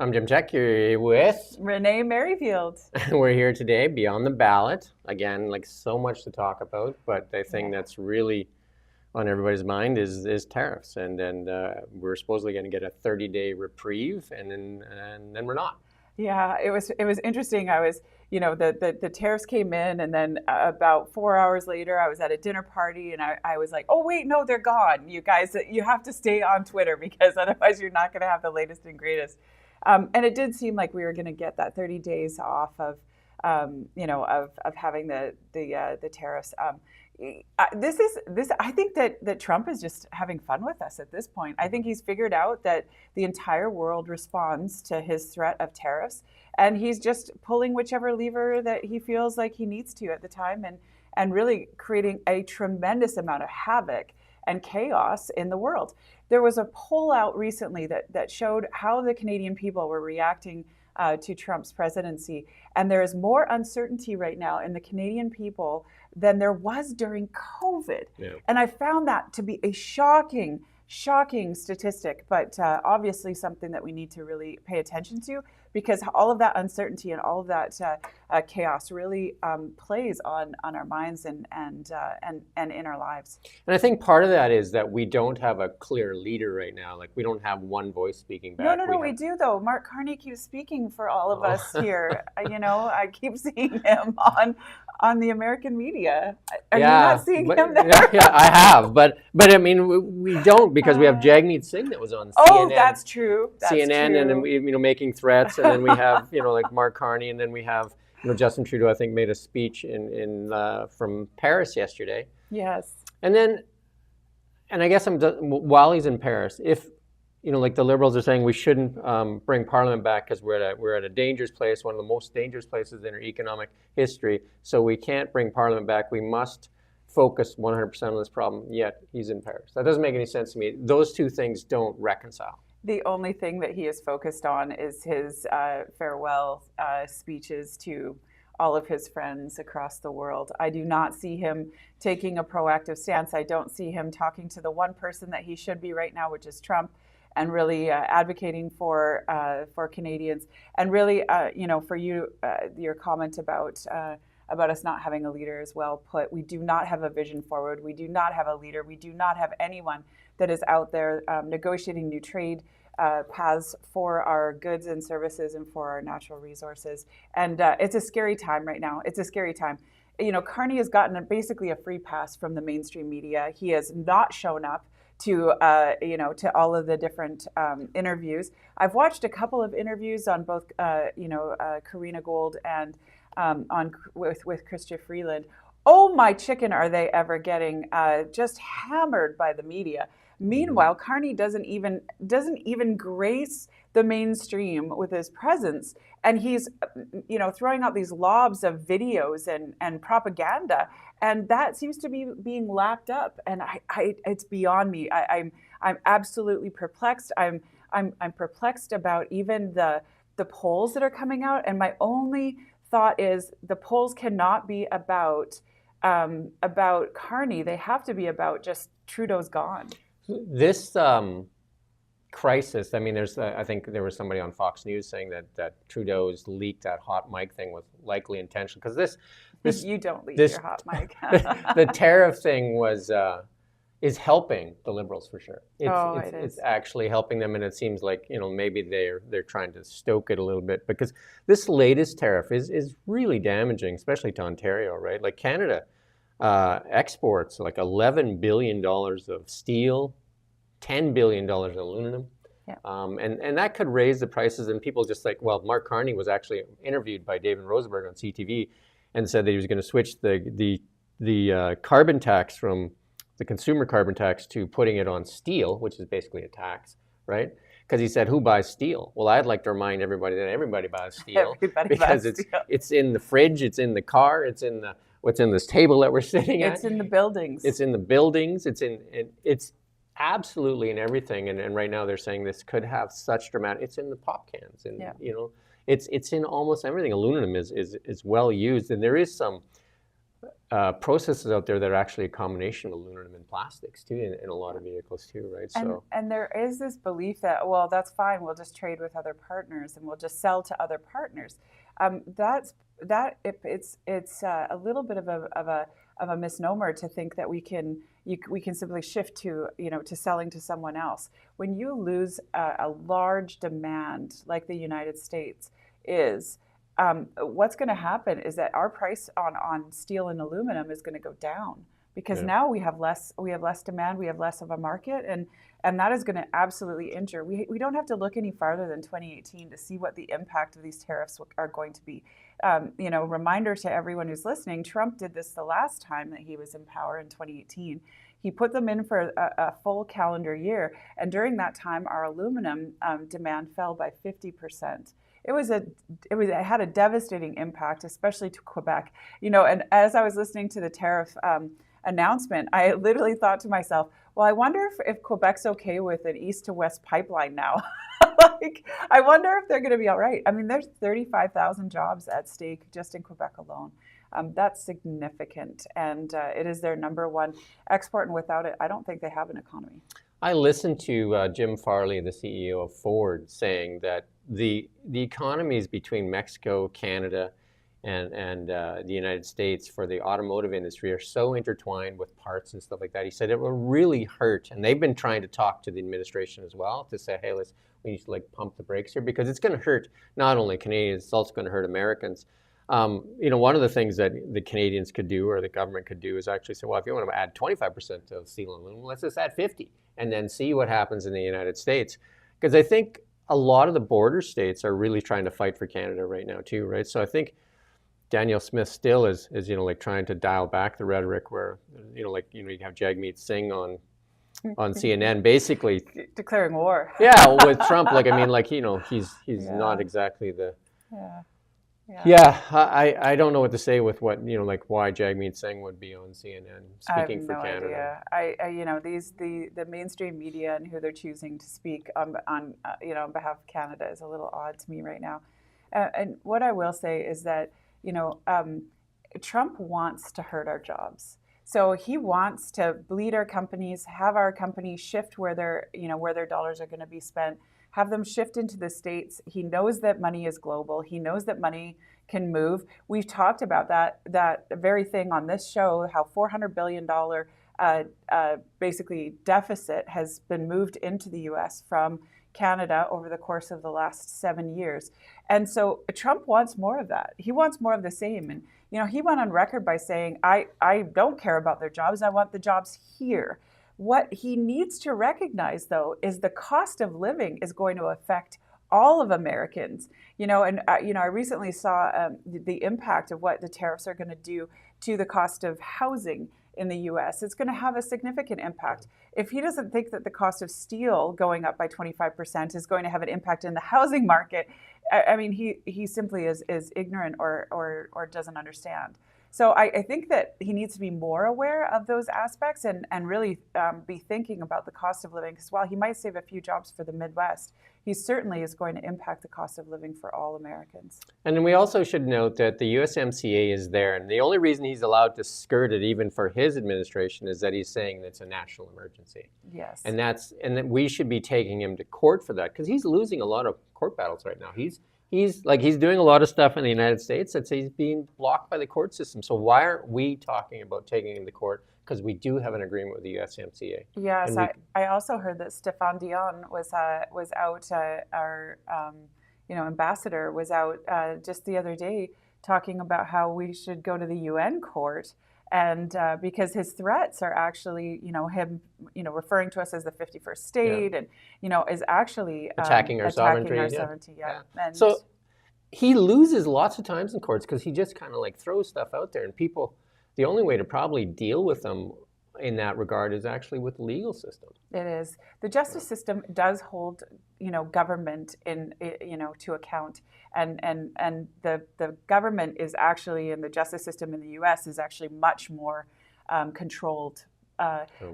I'm Jim Check here with Renee Merrifield. we're here today beyond the ballot. Again, like so much to talk about, but the thing that's really on everybody's mind is tariffs, and we're supposedly going to get a 30-day reprieve, and then we're not. Yeah, it was interesting. I was, the tariffs came in, and then about 4 hours later, I was at a dinner party, and I was like, oh wait, no, they're gone. You guys, you have to stay on Twitter because otherwise you're not going to have the latest and greatest. And it did seem like we were going to get that 30 days off of, of having the tariffs. I think that Trump is just having fun with us at this point. I think he's figured out that the entire world responds to his threat of tariffs, and he's just pulling whichever lever that he feels like he needs to at the time, and really creating a tremendous amount of havoc and chaos in the world. There was a poll out recently that showed how the Canadian people were reacting to Trump's presidency. And there is more uncertainty right now in the Canadian people than there was during COVID. Yeah. And I found that to be a shocking statistic, but obviously something that we need to really pay attention to, because all of that uncertainty and all of that chaos really plays on our minds and in our lives. And I think part of that is that we don't have a clear leader right now. Like, we don't have one voice speaking back. No, we do though. Mark Carney keeps speaking for all of us here. I keep seeing him on the American media. Are you not seeing him there? Yeah, I have, but I mean, we don't, because we have Jagmeet Singh that was on CNN. Oh, that's true. CNN, and then making threats, and then we have like Mark Carney, and then we have Justin Trudeau. I think made a speech from Paris yesterday. Yes. And I guess while he's in Paris, if like the Liberals are saying, we shouldn't bring Parliament back because we're at a dangerous place, one of the most dangerous places in our economic history. So we can't bring Parliament back. We must focus 100% on this problem. Yet he's in Paris. That doesn't make any sense to me. Those two things don't reconcile. The only thing that he is focused on is his farewell speeches to all of his friends across the world. I do not see him taking a proactive stance. I don't see him talking to the one person that he should be right now, which is Trump, and really advocating for Canadians. And really, for you, your comment about us not having a leader is well put. We do not have a vision forward. We do not have a leader. We do not have anyone that is out there negotiating new trade paths for our goods and services and for our natural resources. And it's a scary time right now. It's a scary time. Carney has gotten basically a free pass from the mainstream media. He has not shown up to all of the different interviews. I've watched a couple of interviews on both Karina Gold and with Chrystia Freeland. Oh my chicken, are they ever getting just hammered by the media? Meanwhile, Carney doesn't even grace the mainstream with his presence, and he's throwing out these lobs of videos and propaganda, and that seems to be being lapped up. And it's beyond me. I'm absolutely perplexed. I'm perplexed about even the polls that are coming out, and my only thought is the polls cannot be about Carney. They have to be about just Trudeau's gone. This crisis, I mean, I think there was somebody on Fox News saying that Trudeau's leaked that hot mic thing was likely intentional, because this you don't leak your hot mic. The tariff thing is helping the Liberals for sure. It's actually helping them, and it seems like maybe they're trying to stoke it a little bit, because this latest tariff is really damaging, especially to Ontario, right? Like, Canada exports like $11 billion of steel, $10 billion of aluminum. Yeah. And that could raise the prices, and people just like, well, Mark Carney was actually interviewed by David Rosenberg on CTV and said that he was going to switch the carbon tax from the consumer carbon tax to putting it on steel, which is basically a tax, right? Because he said, who buys steel? Well, I'd like to remind everybody that everybody buys steel. Because it's in the fridge, it's in the car, it's in this table that we're sitting at. It's in the buildings. It's in the buildings. It's absolutely in everything. And right now they're saying this could have such dramatic. It's in the pop cans, and it's in almost everything. Aluminum is well used, and there is some processes out there that are actually a combination of aluminum and plastics too in a lot of vehicles too, right? And there is this belief that, well, that's fine, we'll just trade with other partners and we'll just sell to other partners. It's a little bit of a misnomer to think that we can simply shift to to selling to someone else. When you lose a large demand like the United States is, what's going to happen is that our price on steel and aluminum is going to go down because now we have less demand, we have less of a market, and that is going to absolutely injure. We don't have to look any farther than 2018 to see what the impact of these tariffs are going to be. Reminder to everyone who's listening, Trump did this the last time that he was in power in 2018. He put them in for a full calendar year, and during that time, our aluminum demand fell by 50%. It had a devastating impact, especially to Quebec. And as I was listening to the tariff announcement, I literally thought to myself, well, I wonder if Quebec's okay with an east to west pipeline now. I wonder if they're going to be all right. I mean, there's 35,000 jobs at stake just in Quebec alone. That's significant, and it is their number one export, and without it, I don't think they have an economy. I listened to Jim Farley, the CEO of Ford, saying that the economies between Mexico, Canada, and the United States for the automotive industry are so intertwined with parts and stuff like that. He said it will really hurt, and they've been trying to talk to the administration as well to say, hey, we need to pump the brakes here because it's going to hurt not only Canadians, it's also going to hurt Americans. One of the things that the Canadians could do or the government could do is actually say, well, if you want to add 25% of steel and aluminum, let's just add 50 and then see what happens in the United States. Because I think a lot of the border states are really trying to fight for Canada right now too, right? So I think Danielle Smith still is trying to dial back the rhetoric where, you have Jagmeet Singh on CNN basically declaring war. Yeah, with Trump, he's not exactly the. I don't know what to say with what why Jagmeet Singh would be on CNN speaking for Canada. Idea. The mainstream media and who they're choosing to speak on behalf of Canada is a little odd to me right now. And what I will say is that Trump wants to hurt our jobs. So he wants to bleed our companies, have our companies shift where their dollars are going to be spent, have them shift into the States. He knows that money is global. He knows that money can move. We've talked about that very thing on this show, how $400 billion basically deficit has been moved into the U.S. from Canada over the course of the last 7 years. And so Trump wants more of that. He wants more of the same. And, he went on record by saying, I don't care about their jobs. I want the jobs here. What he needs to recognize, though, is the cost of living is going to affect all of Americans. I recently saw the impact of what the tariffs are going to do to the cost of housing in the U.S. It's going to have a significant impact. If he doesn't think that the cost of steel going up by 25% is going to have an impact in the housing market, I mean, he simply is ignorant or doesn't understand. So I think that he needs to be more aware of those aspects and really be thinking about the cost of living, because while he might save a few jobs for the Midwest, he certainly is going to impact the cost of living for all Americans. And then we also should note that the USMCA is there, and the only reason he's allowed to skirt it even for his administration is that he's saying that it's a national emergency. Yes. And that we should be taking him to court for that, because he's losing a lot of court battles right now. He's doing a lot of stuff in the United States that he's being blocked by the court system. So why aren't we talking about taking him to court? Because we do have an agreement with the USMCA. Yes, I also heard that Stéphane Dion was out. Our ambassador was out just the other day talking about how we should go to the UN court, and because his threats are actually him referring to us as the 51st state, and is actually attacking our sovereignty. Yeah. And so he loses lots of times in courts because he just kind of throws stuff out there, and people. The only way to probably deal with them in that regard is actually with the legal system. It is. The justice system does hold, government to account, and the government is actually, in the justice system in the U.S. is actually much more controlled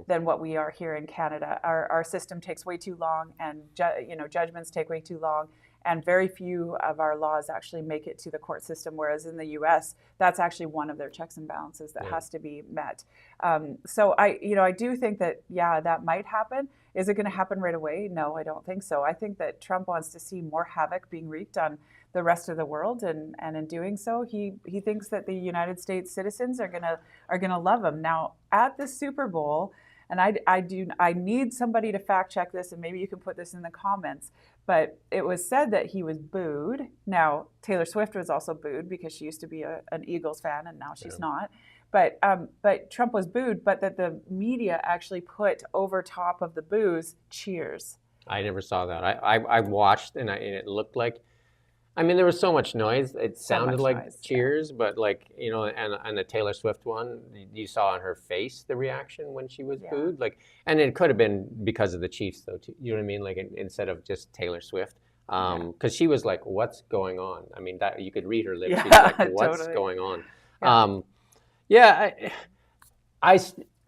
than what we are here in Canada. Our system takes way too long, and judgments take way too long, and very few of our laws actually make it to the court system, whereas in the US, that's actually one of their checks and balances that has to be met. So I do think that, yeah, that might happen. Is it going to happen right away? No, I don't think so. I think that Trump wants to see more havoc being wreaked on the rest of the world, and in doing so, he thinks that the United States citizens are gonna love him. Now, at the Super Bowl, and I need somebody to fact check this, and maybe you can put this in the comments, but it was said that he was booed. Now, Taylor Swift was also booed because she used to be an Eagles fan, and now she's not. But Trump was booed, but that the media actually put over top of the boos cheers. I never saw that. I watched, and it looked like, I mean, there was so much noise. It sounded like noise, cheers, but like, and the Taylor Swift one, you saw on her face the reaction when she was booed. Like, and it could have been because of the Chiefs, though. Too, you know what I mean? Like, instead of just Taylor Swift, because she was like, "What's going on?" I mean, that you could read her lips. She's like, "What's totally. going on?" Yeah. I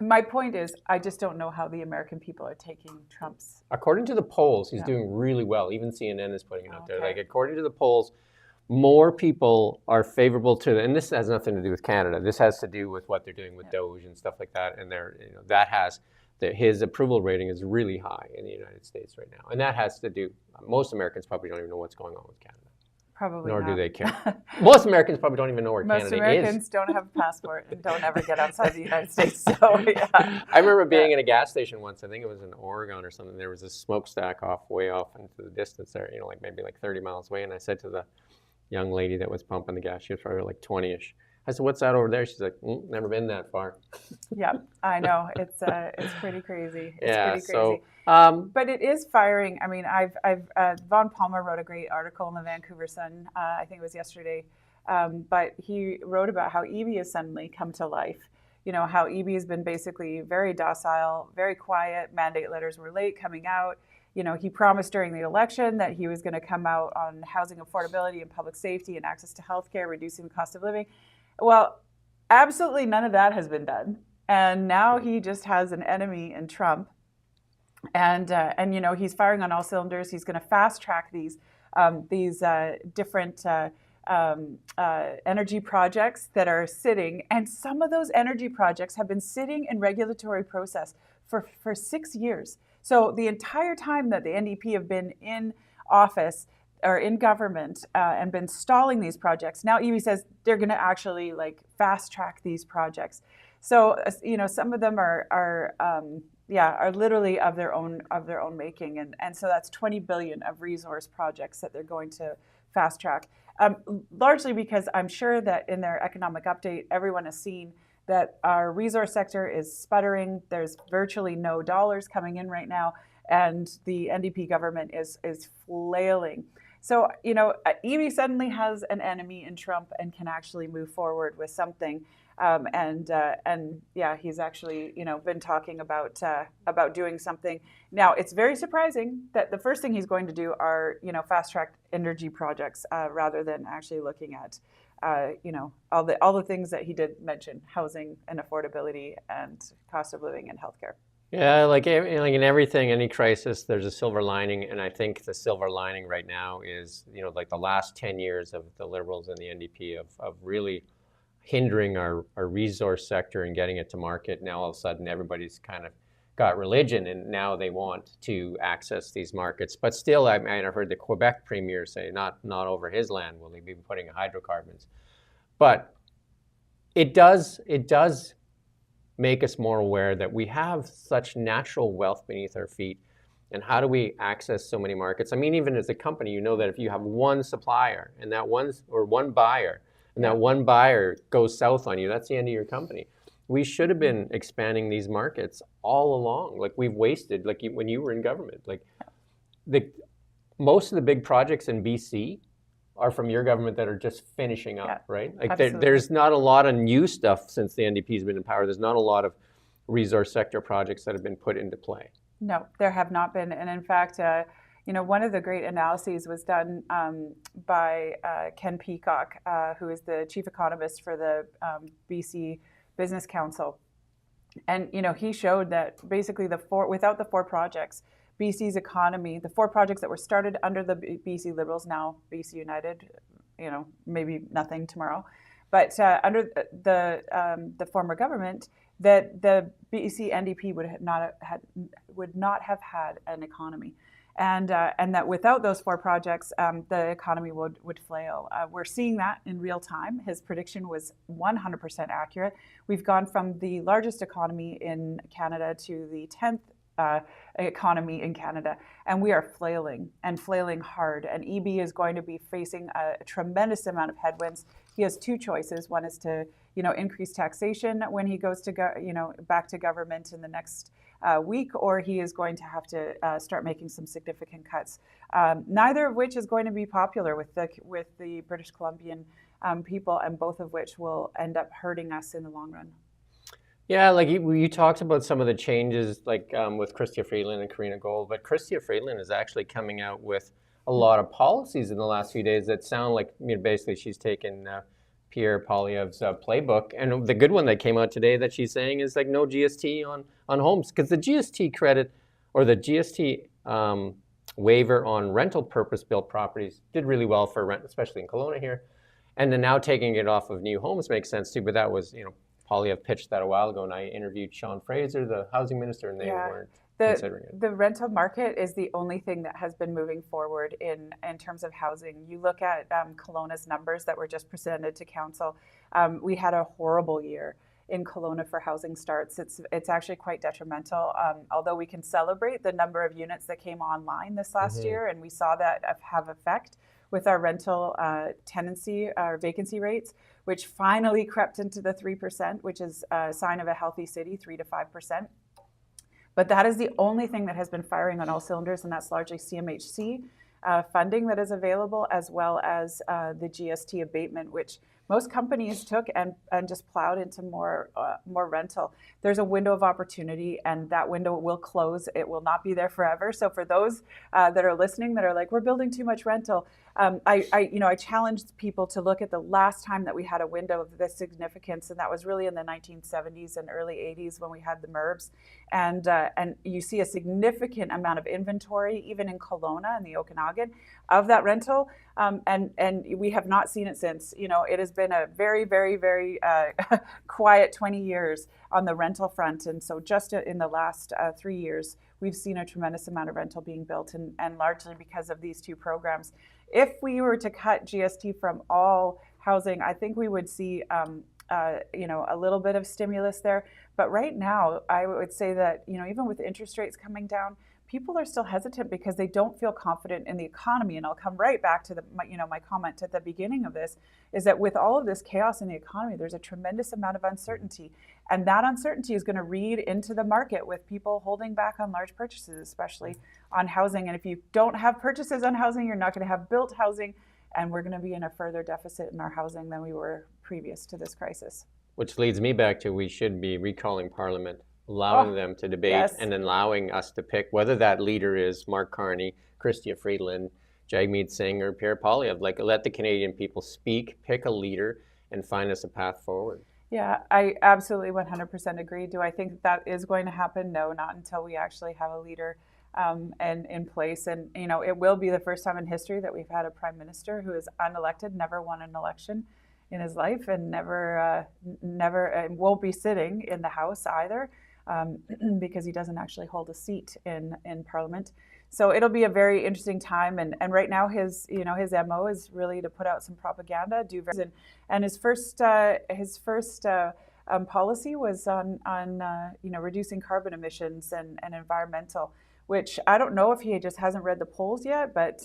My point is, I just don't know how the American people are taking Trump's. According to the polls, he's doing really well. Even CNN is putting it out there. Okay. Like, according to the polls, more people are favorable to and this has nothing to do with Canada. This has to do with what they're doing with Doge and stuff like that. And his approval rating is really high in the United States right now. And that has to do, most Americans probably don't even know what's going on with Canada. Probably Nor not. do they care. Most Americans probably don't even know where Most Canada Americans is. don't have a passport and don't ever get outside the United States. So, yeah. I remember being in a gas station once. I think it was in Oregon or something. There was a smokestack way off into the distance there, like maybe like 30 miles away. And I said to the young lady that was pumping the gas, she was probably like 20-ish. I said, "What's that over there?" She's like, "Never been that far." Yeah, I know. It's pretty crazy. It's Yeah, pretty crazy. so, but it is firing. I mean, Vaughn Palmer wrote a great article in the Vancouver Sun. I think it was yesterday. But he wrote about how EB has suddenly come to life. How EB has been basically very docile, very quiet. Mandate letters were late coming out. He promised during the election that he was going to come out on housing affordability and public safety and access to healthcare, reducing the cost of living. Well, absolutely none of that has been done. And now he just has an enemy in Trump. And he's firing on all cylinders. He's going to fast track these different energy projects that are sitting. And some of those energy projects have been sitting in regulatory process for 6 years. So the entire time that the NDP have been in office or in government and been stalling these projects, now EB says they're going to actually fast track these projects. So some of them are literally of their own making, and so that's 20 billion of resource projects that they're going to fast track. Largely because I'm sure that in their economic update, everyone has seen that our resource sector is sputtering. There's virtually no dollars coming in right now, and the NDP government is flailing. So, EB suddenly has an enemy in Trump and can actually move forward with something. He's actually, been talking about doing something. Now, it's very surprising that the first thing he's going to do are, fast-track energy projects rather than actually looking at, all the things that he did mention: housing and affordability and cost of living and healthcare. Yeah, like in everything, any crisis, there's a silver lining, and I think the silver lining right now is, like the last 10 years of the Liberals and the NDP of really hindering our resource sector and getting it to market. Now all of a sudden everybody's kind of got religion, and now they want to access these markets. But still, I've heard the Quebec premier say not over his land will he be putting hydrocarbons. But it does make us more aware that we have such natural wealth beneath our feet. And how do we access so many markets? I mean, even as a company, that if you have one supplier and one buyer, and that one buyer goes south on you, that's the end of your company. We should have been expanding these markets all along. Like, we've wasted, when you were in government, most of the big projects in BC are from your government that are just finishing up, right? There's not a lot of new stuff since the NDP's been in power. There's not a lot of resource sector projects that have been put into play. No, there have not been. And in fact, one of the great analyses was done by Ken Peacock, who is the chief economist for the BC Business Council. And, he showed that basically without the four projects, BC's economy, the 4 projects that were started under the BC Liberals, now BC United, maybe nothing tomorrow, but under the former government, that the BC NDP would not have had an economy. And that without those 4 projects, the economy would flail. We're seeing that in real time. His prediction was 100% accurate. We've gone from the largest economy in Canada to the 10th economy in Canada, and we are flailing and flailing hard. And EB is going to be facing a tremendous amount of headwinds. He has 2 choices. One is to increase taxation when he goes to back to government in the next week, or he is going to have to start making some significant cuts. Neither of which is going to be popular with the British Columbian people, and both of which will end up hurting us in the long run. Yeah, like you talked about some of the changes, like with Chrystia Freeland and Karina Gold, but Chrystia Freeland is actually coming out with a lot of policies in the last few days that sound like, basically she's taken Pierre Poilievre's playbook. And the good one that came out today that she's saying is like no GST on homes, because the GST credit or the GST waiver on rental purpose-built properties did really well for rent, especially in Kelowna here. And then now taking it off of new homes makes sense too, but that was, Poilievre pitched that a while ago, and I interviewed Sean Fraser, the housing minister, and they weren't considering it. The rental market is the only thing that has been moving forward in terms of housing. You look at Kelowna's numbers that were just presented to council. We had a horrible year in Kelowna for housing starts. It's actually quite detrimental, although we can celebrate the number of units that came online this last year, and we saw that have effect with our rental tenancy, our vacancy rates, which finally crept into the 3%, which is a sign of a healthy city, 3 to 5%. But that is the only thing that has been firing on all cylinders, and that's largely CMHC funding that is available, as well as the GST abatement, which most companies took and just plowed into more rental. There's a window of opportunity, and that window will close. It will not be there forever. So for those that are listening that are like, we're building too much rental, I challenged people to look at the last time that we had a window of this significance, and that was really in the 1970s and early 80s when we had the MURBs. And you see a significant amount of inventory, even in Kelowna and the Okanagan, of that rental, and we have not seen it since. It has been a very, very, very quiet 20 years on the rental front, and so just in the last 3 years, we've seen a tremendous amount of rental being built, and largely because of these 2 programs. If we were to cut GST from all housing, I think we would see a little bit of stimulus there. But right now, I would say that even with interest rates coming down, people are still hesitant because they don't feel confident in the economy. And I'll come right back to my comment at the beginning of this, is that with all of this chaos in the economy, there's a tremendous amount of uncertainty. And that uncertainty is going to read into the market with people holding back on large purchases, especially on housing. And if you don't have purchases on housing, you're not going to have built housing. And we're going to be in a further deficit in our housing than we were previous to this crisis. Which leads me back to, we should be recalling Parliament, allowing them to debate, and then allowing us to pick whether that leader is Mark Carney, Chrystia Freeland, Jagmeet Singh, or Pierre Poilievre. Like, let the Canadian people speak, pick a leader, and find us a path forward. Yeah, I absolutely 100% agree. Do I think that is going to happen? No, not until we actually have a leader and in place. And it will be the first time in history that we've had a prime minister who is unelected, never won an election in his life, and never won't be sitting in the House either, because he doesn't actually hold a seat in Parliament. So it'll be a very interesting time. And right now his MO is really to put out some propaganda, and his first policy was on reducing carbon emissions and environmental, which I don't know if he just hasn't read the polls yet, but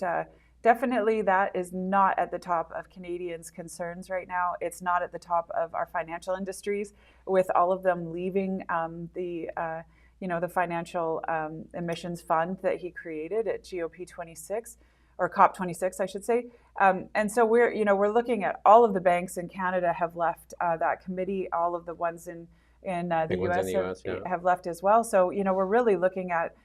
definitely that is not at the top of Canadians' concerns right now. It's not at the top of our financial industries, with all of them leaving the financial emissions fund that he created at GOP26, or COP26, I should say. And so we're looking at all of the banks in Canada have left that committee. All of the ones in the US have left as well. So we're really looking at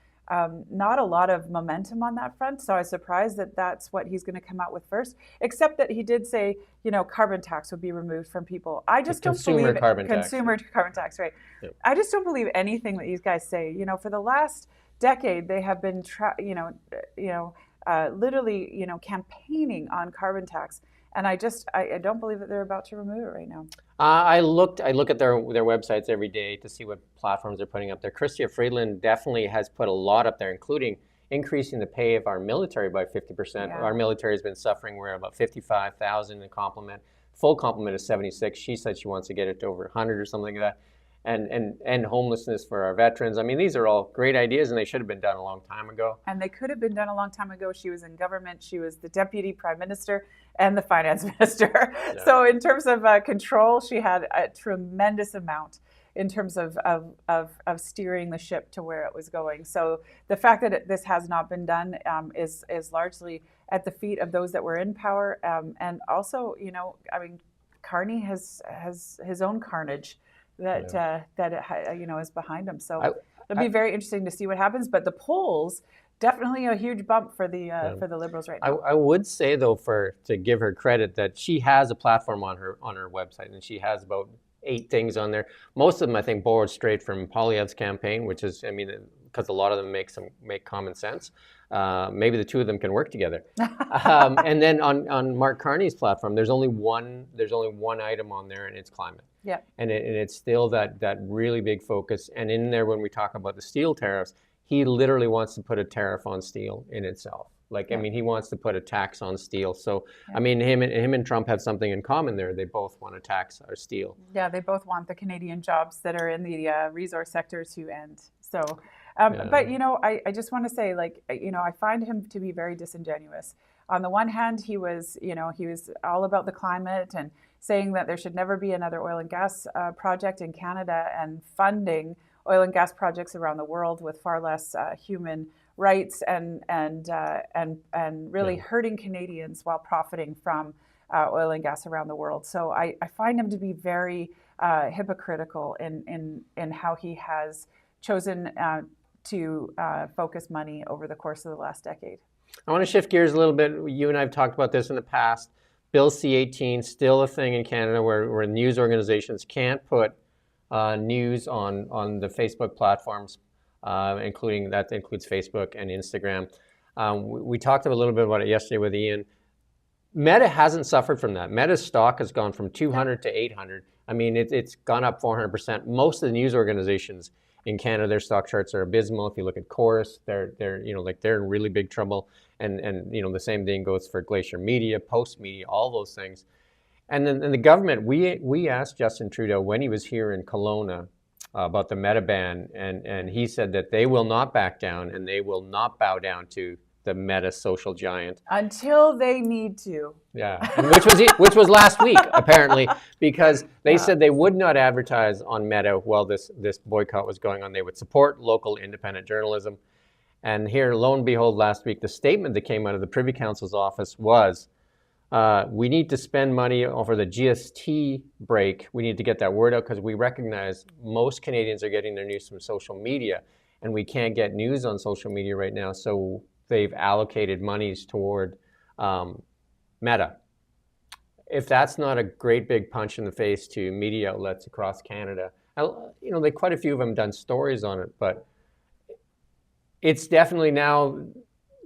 not a lot of momentum on that front. So I was surprised that that's what he's going to come out with first, except that he did say, carbon tax would be removed from people. I just don't believe carbon tax. Consumer carbon tax, right? Yep. I just don't believe anything that these guys say. For the last decade they have been, literally, campaigning on carbon tax. And I don't believe that they're about to remove it right now. I look at their websites every day to see what platforms they're putting up there. Chrystia Freeland definitely has put a lot up there, including increasing the pay of our military by 50%. Yeah. Our military has been suffering. We're at about 55,000 in complement. Full complement is 76. She said she wants to get it to over 100 or something like that. And homelessness for our veterans. I mean, these are all great ideas, and they should have been done a long time ago. And they could have been done a long time ago. She was in government. She was the deputy prime minister and the finance minister. Yeah. So in terms of control, she had a tremendous amount in terms of steering the ship to where it was going. So the fact that this has not been done is largely at the feet of those that were in power. And also, Carney has his own carnage that is behind him. So it'll be very interesting to see what happens. But the polls, definitely a huge bump for the Liberals right now. I would say though, to give her credit, that she has a platform on her website, and she has about 8 things on there. Most of them, I think, borrowed straight from Poilievre's campaign, which is, because a lot of them make common sense. Maybe the two of them can work together. And then on Mark Carney's platform, there's only one item on there, and it's climate. Yeah. And it's still that really big focus. And in there, when we talk about the steel tariffs, he literally wants to put a tariff on steel in itself. He wants to put a tax on steel. So, him and Trump have something in common there. They both want to tax our steel. Yeah, they both want the Canadian jobs that are in the resource sector to end. So, but I just want to say, I find him to be very disingenuous. On the one hand, he was all about the climate and saying that there should never be another oil and gas project in Canada, and funding oil and gas projects around the world with far less human rights and really hurting Canadians while profiting from oil and gas around the world. So I find him to be very hypocritical in how he has chosen to focus money over the course of the last decade. I want to shift gears a little bit. You and I have talked about this in the past. Bill C-18, still a thing in Canada where news organizations can't put news on the Facebook platforms, that includes Facebook and Instagram. We talked a little bit about it yesterday with Ian. Meta hasn't suffered from that. Meta's stock has gone from 200 to 800. It's gone up 400%. Most of the news organizations in Canada, their stock charts are abysmal. If you look at Chorus, they're in really big trouble. And the same thing goes for Glacier Media, Post Media, all those things. And then the government, we asked Justin Trudeau when he was here in Kelowna about the Meta ban, and he said that they will not back down and they will not bow down to the Meta social giant until they need to. Yeah, and which was last week apparently, because they said they would not advertise on Meta while this boycott was going on. They would support local independent journalism. And here, lo and behold, last week, the statement that came out of the Privy Council's office was, we need to spend money over the GST break. We need to get that word out because we recognize most Canadians are getting their news from social media, and we can't get news on social media right now. So they've allocated monies toward Meta. If that's not a great big punch in the face to media outlets across Canada, quite a few of them done stories on it, but it's definitely now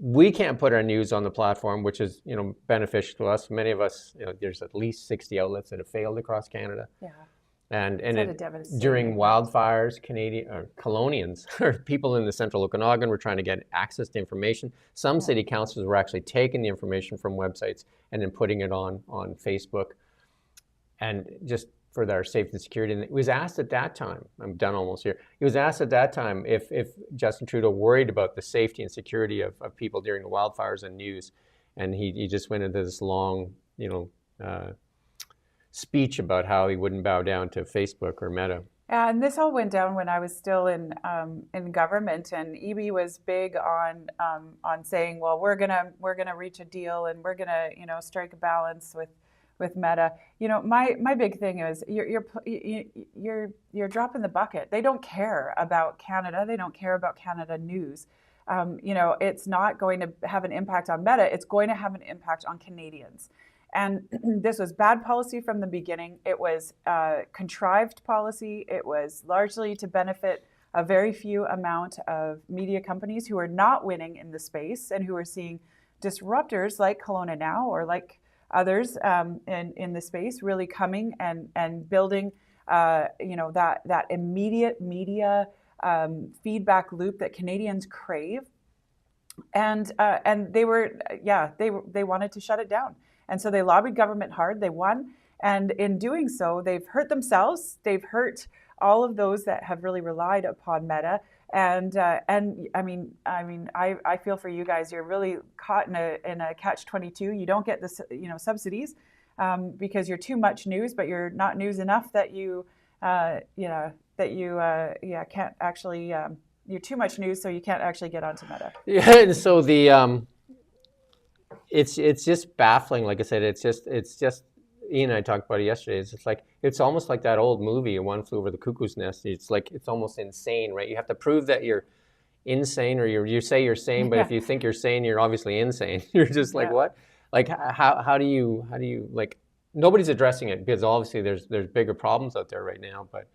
we can't put our news on the platform, which is beneficial to us. Many of us, there's at least 60 outlets that have failed across Canada. Yeah. And during wildfires, Kelownians or people in the central Okanagan were trying to get access to information. Some city councils were actually taking the information from websites and then putting it on Facebook, and just for their safety and security. And it was asked at that time, I'm done almost here, he was asked at that time if Justin Trudeau worried about the safety and security of people during the wildfires and news. And he just went into this long, speech about how he wouldn't bow down to Facebook or Meta. And this all went down when I was still in government, and EB was big on saying, well, we're gonna reach a deal and we're gonna strike a balance with Meta. My big thing is you're dropping the bucket. They don't care about Canada. They don't care about Canada news. It's not going to have an impact on Meta. It's going to have an impact on Canadians. And this was bad policy from the beginning. It was contrived policy. It was largely to benefit a very few amount of media companies who are not winning in the space and who are seeing disruptors like Kelowna Now or like others in the space really coming and building that immediate media feedback loop that Canadians crave. And they wanted to shut it down. And so they lobbied government hard. They won. And in doing so, they've hurt themselves. They've hurt all of those that have really relied upon Meta. And I mean, I feel for you guys. You're really caught in a catch-22. You don't get the subsidies because you're too much news, but you're not news enough that you can't actually. You're too much news, so you can't actually get onto Meta. Yeah, and so it's just baffling. Like I said, it's just Ian and I talked about it yesterday. It's just like it's almost like that old movie, One Flew Over the Cuckoo's Nest. It's like it's almost insane, right? You have to prove that you're insane, or you say you're sane, but if you think you're sane, you're obviously insane. You're just like what? Like how do you like? Nobody's addressing it because obviously there's bigger problems out there right now, but.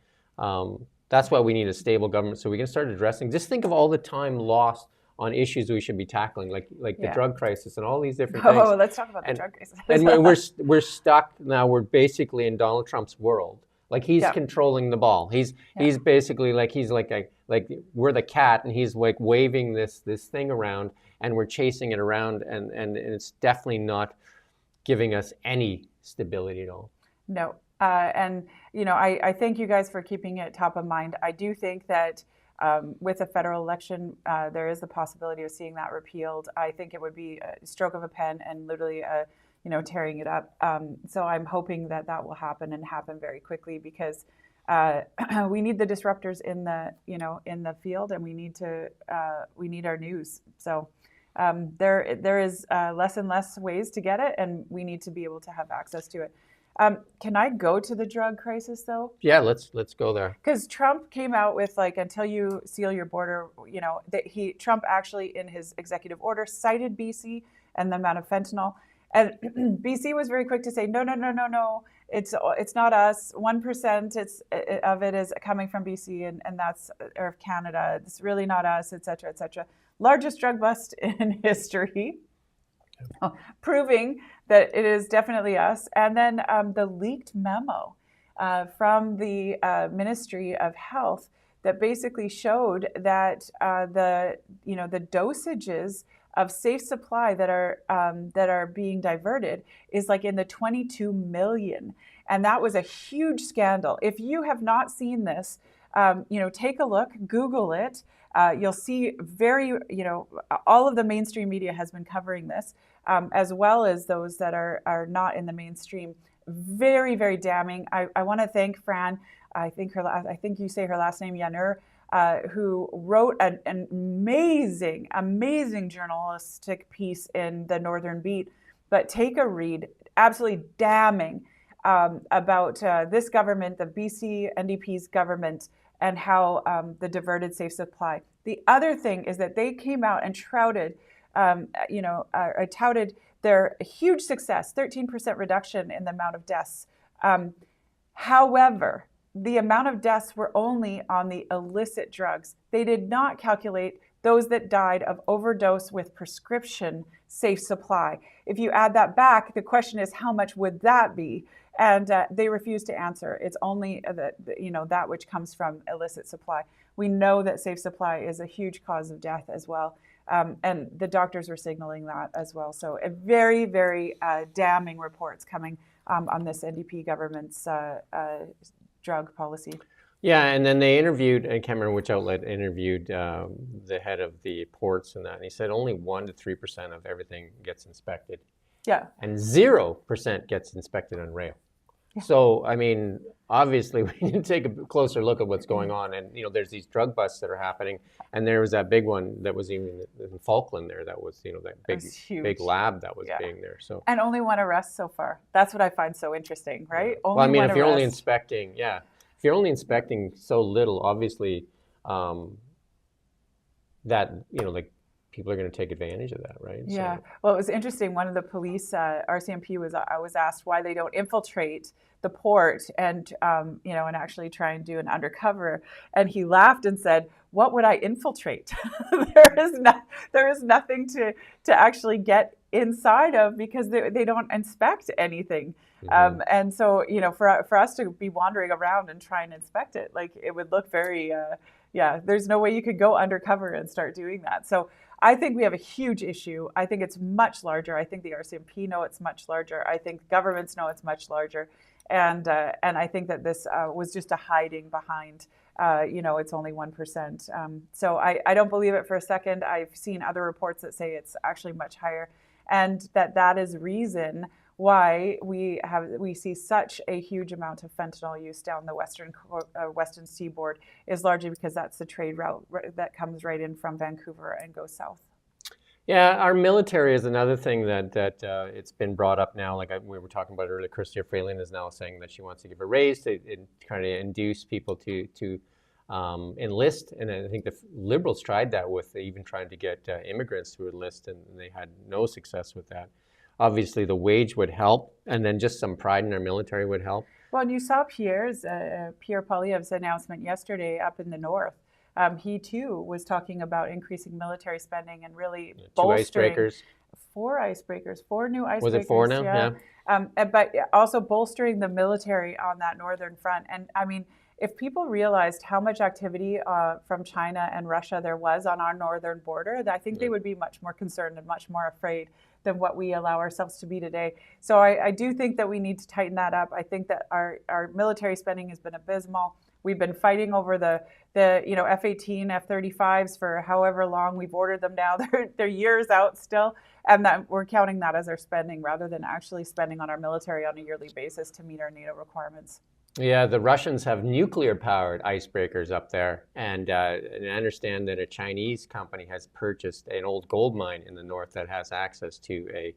That's why we need a stable government so we can start addressing. Just think of all the time lost on issues we should be tackling, like the drug crisis and all these different things. Oh, let's talk about the drug crisis. And we're stuck now. We're basically in Donald Trump's world. Like he's controlling the ball. He's basically like we're the cat, and he's like waving this thing around, and we're chasing it around, and it's definitely not giving us any stability at all. No. And, I thank you guys for keeping it top of mind. I do think that with a federal election, there is the possibility of seeing that repealed. I think it would be a stroke of a pen and literally, tearing it up. So I'm hoping that will happen and happen very quickly because we need the disruptors in the field, and we need our news. So there is less and less ways to get it, and we need to be able to have access to it. Can I go to the drug crisis though? Yeah, let's go there. Because Trump came out with until you seal your border, Trump actually in his executive order cited BC and the amount of fentanyl, and BC was very quick to say no, it's not us. 1% of it is coming from BC and that's or Canada. It's really not us, etc., etc. Largest drug bust in history. Proving that it is definitely us. And then the leaked memo from the Ministry of Health that basically showed that the dosages of safe supply that are being diverted is like in the 22 million. And that was a huge scandal. If you have not seen this, take a look, Google it. You'll see all of the mainstream media has been covering this, as well as those that are not in the mainstream. Very, very damning. I want to thank Fran. I think you say her last name, Yanur, who wrote an amazing journalistic piece in the Northern Beat. But take a read. Absolutely damning about this government, the BC NDP's government, and how the diverted safe supply. The other thing is that they came out and touted their huge success, 13% reduction in the amount of deaths. However, the amount of deaths were only on the illicit drugs. They did not calculate those that died of overdose with prescription safe supply. If you add that back, the question is, how much would that be? And they refuse to answer. It's only that which comes from illicit supply. We know that safe supply is a huge cause of death as well. And the doctors were signaling that as well. So a very, very damning reports coming on this NDP government's drug policy. Yeah, and then they interviewed, I can't remember which outlet interviewed the head of the ports and that, and he said only 1% to 3% of everything gets inspected. Yeah. And 0% gets inspected on rail. Yeah. So, I mean, obviously we need to take a closer look at what's going on. And, there's these drug busts that are happening. And there was that big one that was even in Falkland there. That was, that big lab that was being there. So. And only one arrest so far. That's what I find so interesting, right? Yeah. Well, I mean, if you're only inspecting, if you're only inspecting so little, obviously that, people are going to take advantage of that, right? Yeah. So, Well, it was interesting. One of the police, RCMP, I was asked why they don't infiltrate the port and, and actually try and do an undercover. And he laughed and said, "What would I infiltrate? There is nothing to actually get inside of because they don't inspect anything." And so, for us to be wandering around and try and inspect it, like it would look very, there's no way you could go undercover and start doing that. So I think we have a huge issue. I think it's much larger. I think the RCMP know it's much larger. I think governments know it's much larger. And I think that this was just a hiding behind, it's only 1%. So I don't believe it for a second. I've seen other reports that say it's actually much higher, and that is reason why we see such a huge amount of fentanyl use down the western seaboard is largely because that's the trade route that comes right in from Vancouver and goes south. yeah, our military is another thing that it's been brought up now. Like we were talking about earlier, Chrystia Freeland is now saying that she wants to give a raise to kind of induce people to enlist. And I think the Liberals tried that with even trying to get immigrants to enlist, and they had no success with that. Obviously, the wage would help, and then just some pride in our military would help. Well, and you saw Pierre Poilievre's announcement yesterday up in the north. He too was talking about increasing military spending and really bolstering. 2 icebreakers. 4 icebreakers, 4 new icebreakers. Was it 4 now? Yeah. But also bolstering the military on that northern front. And I mean, if people realized how much activity from China and Russia there was on our northern border, I think they would be much more concerned and much more afraid than what we allow ourselves to be today. So I do think that we need to tighten that up. I think that our military spending has been abysmal. We've been fighting over the F-18, F-35s for however long. We've ordered them now. They're years out still. And that we're counting that as our spending rather than actually spending on our military on a yearly basis to meet our NATO requirements. Yeah, the Russians have nuclear-powered icebreakers up there, and I understand that a Chinese company has purchased an old gold mine in the north that has access to a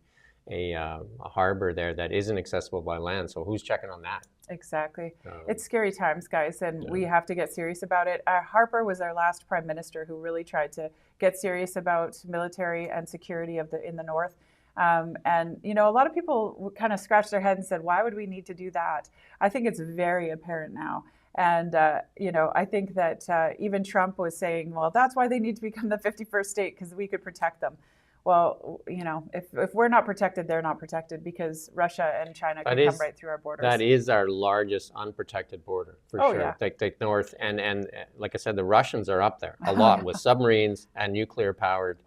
harbor there that isn't accessible by land. So who's checking on that? Exactly. It's scary times, guys, and we have to get serious about it. Harper was our last prime minister who really tried to get serious about military and security in the north. And, a lot of people kind of scratched their head and said, why would we need to do that? I think it's very apparent now. And, I think that even Trump was saying, well, that's why they need to become the 51st state, because we could protect them. Well, if we're not protected, they're not protected, because Russia and China can come right through our borders. That is our largest unprotected border, for sure. Yeah. Like north. And like I said, the Russians are up there a lot with submarines and nuclear-powered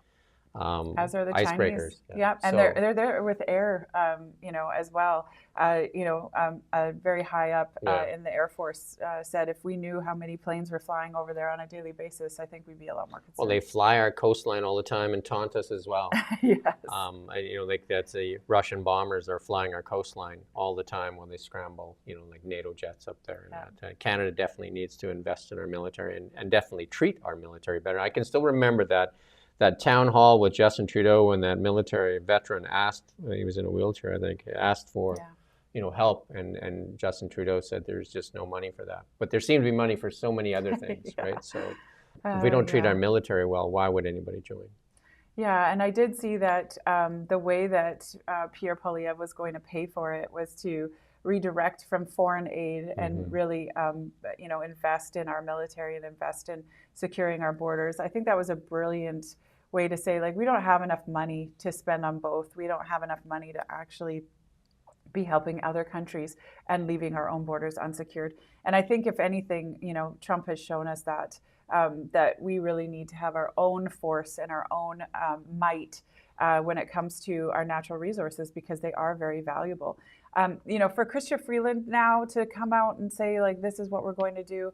as are the icebreakers. Chinese. Yeah, and so, they're there with air, as well. Very high up in the Air Force said if we knew how many planes were flying over there on a daily basis, I think we'd be a lot more concerned. Well, they fly our coastline all the time and taunt us as well. Yes. That's the Russian bombers are flying our coastline all the time when they scramble, like NATO jets up there. And Canada definitely needs to invest in our military and definitely treat our military better. I can still remember that town hall with Justin Trudeau when that military veteran asked, he was in a wheelchair, I think, asked for help, and Justin Trudeau said there's just no money for that. But there seemed to be money for so many other things, right? So if we don't treat our military well, why would anybody join? Yeah, and I did see that the way that Pierre Poilievre was going to pay for it was to redirect from foreign aid and really, invest in our military and invest in securing our borders. I think that was a brilliant way to say, we don't have enough money to spend on both. We don't have enough money to actually be helping other countries and leaving our own borders unsecured. And I think, if anything, Trump has shown us that we really need to have our own force and our own might when it comes to our natural resources, because they are very valuable. For Chrystia Freeland now to come out and say, this is what we're going to do,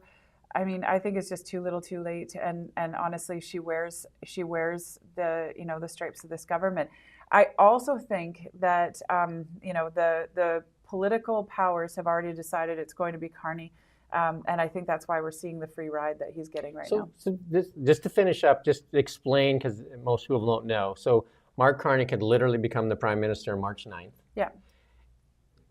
I mean, I think it's just too little too late. And honestly, she wears the stripes of this government. I also think that, the political powers have already decided it's going to be Carney. And I think that's why we're seeing the free ride that he's getting right now. So just to finish up, just explain, because most people don't know. So Mark Carney could literally become the prime minister on March 9th. Yeah.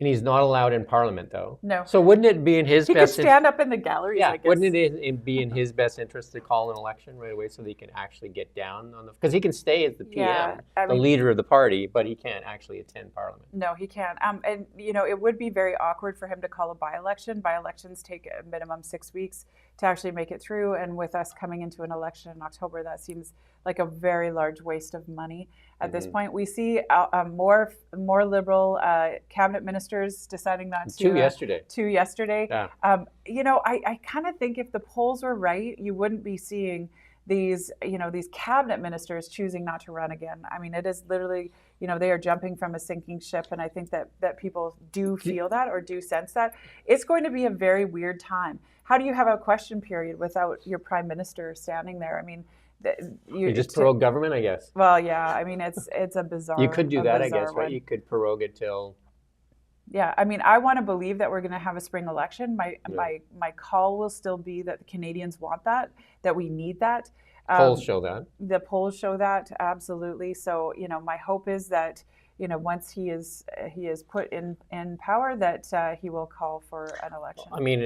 And he's not allowed in Parliament, though. No. So wouldn't it be in his He could best stand up in the galleries, yeah, I guess. wouldn't it be in his best interest to call an election right away so that he can actually get down on the, because he can stay as the PM, Yeah, I the mean- leader of the party, but he can't actually attend Parliament. No, he can't. And, you know, it would be very awkward for him to call a by-election. By-elections take a minimum 6 weeks to actually make it through. And with us coming into an election in October, that seems like a very large waste of money. At this point, we see more liberal cabinet ministers deciding not to. Two yesterday. Yeah. You know, I kind of think if the polls were right, you wouldn't be seeing these, you know, these cabinet ministers choosing not to run again. I mean, it is literally, you know, they are jumping from a sinking ship, and I think that people do feel that or do sense that. It's going to be a very weird time. How do you have a question period without your prime minister standing there? I mean, you just prorogue government, I guess. Well, yeah. I mean, it's a bizarre. You could do that, I guess, right? One. You could prorogue it till. Yeah, I mean, I want to believe that we're going to have a spring election. My call will still be that the Canadians want that we need that. Polls show that. The polls show that, absolutely. So, you know, my hope is that, you know, once he is put in power, that he will call for an election. I mean,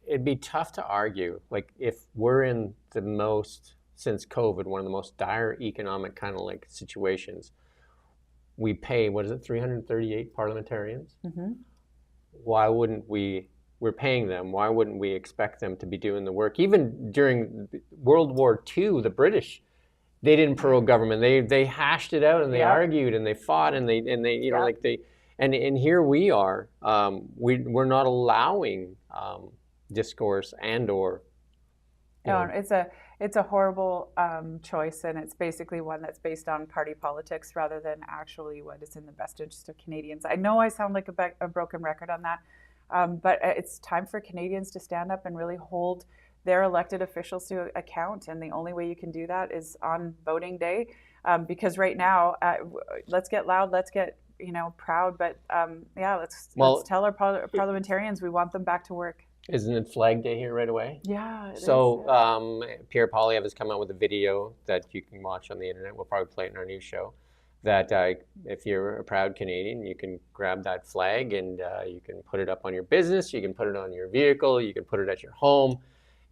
it'd be tough to argue. Like, if we're in the most, since COVID, one of the most dire economic kind of like situations, we pay, what is it, 338 parliamentarians? Mm-hmm. Why wouldn't we're paying them, why wouldn't we expect them to be doing the work? Even during World War II, the British, they didn't prorogue government. They hashed it out and they argued and they fought and they you know, like they, and here we are, we're not allowing discourse and or. No, it's a horrible choice, and it's basically one that's based on party politics rather than actually what is in the best interest of Canadians. I know I sound like a broken record on that, but it's time for Canadians to stand up and really hold their elected officials to account, and the only way you can do that is on voting day, because right now, let's get loud, let's get, you know, proud, but let's tell our parliamentarians we want them back to work. Isn't it Flag Day here right away? Yeah. So Pierre Poilievre has come out with a video that you can watch on the internet. We'll probably play it in our news show. That if you're a proud Canadian, you can grab that flag and you can put it up on your business. You can put it on your vehicle. You can put it at your home,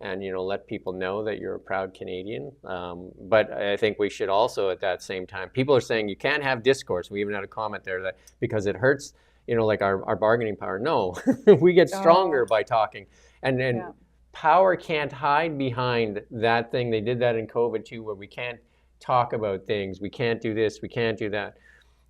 and you know, let people know that you're a proud Canadian. But I think we should also, at that same time, people are saying you can't have discourse. We even had a comment there that because it hurts, you know, like our bargaining power. No, we get stronger by talking. And power can't hide behind that thing. They did that in COVID too, where we can't talk about things. We can't do this. We can't do that.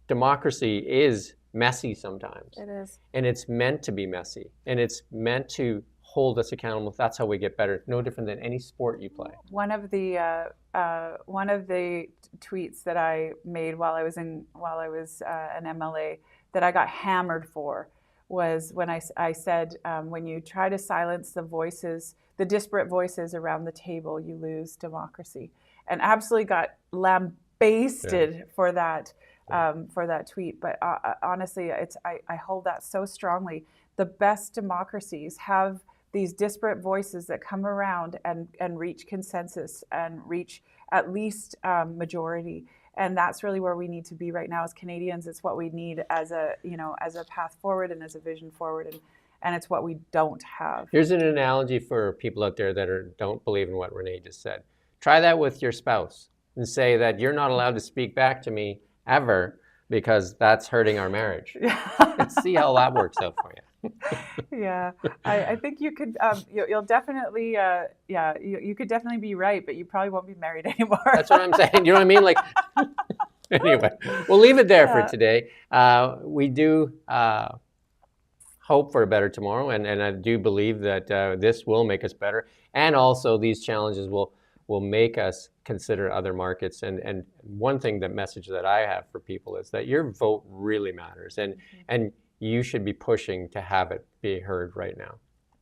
Democracy is messy sometimes. It is. And it's meant to be messy. And it's meant to hold us accountable. That's how we get better. No different than any sport you play. One of the tweets that I made while I was an MLA that I got hammered for was when I said, when you try to silence the voices, the disparate voices around the table, you lose democracy. And absolutely got lambasted for that tweet. But honestly, I hold that so strongly. The best democracies have these disparate voices that come around and reach consensus and reach at least majority. And that's really where we need to be right now as Canadians. It's what we need as a path forward and as a vision forward, and it's what we don't have. Here's an analogy for people out there that don't believe in what Renee just said. Try that with your spouse and say that you're not allowed to speak back to me ever because that's hurting our marriage. And see how that works out for you. Yeah, I think you could. You'll definitely. You could definitely be right, but you probably won't be married anymore. That's what I'm saying. You know what I mean? Like, anyway, we'll leave it there for today. We do hope for a better tomorrow, and I do believe that this will make us better, and also these challenges will make us consider other markets. And one thing, the message that I have for people is that your vote really matters, and you should be pushing to have it be heard right now.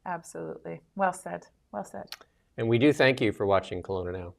Absolutely. Well said. Well said. And we do thank you for watching Kelowna Now.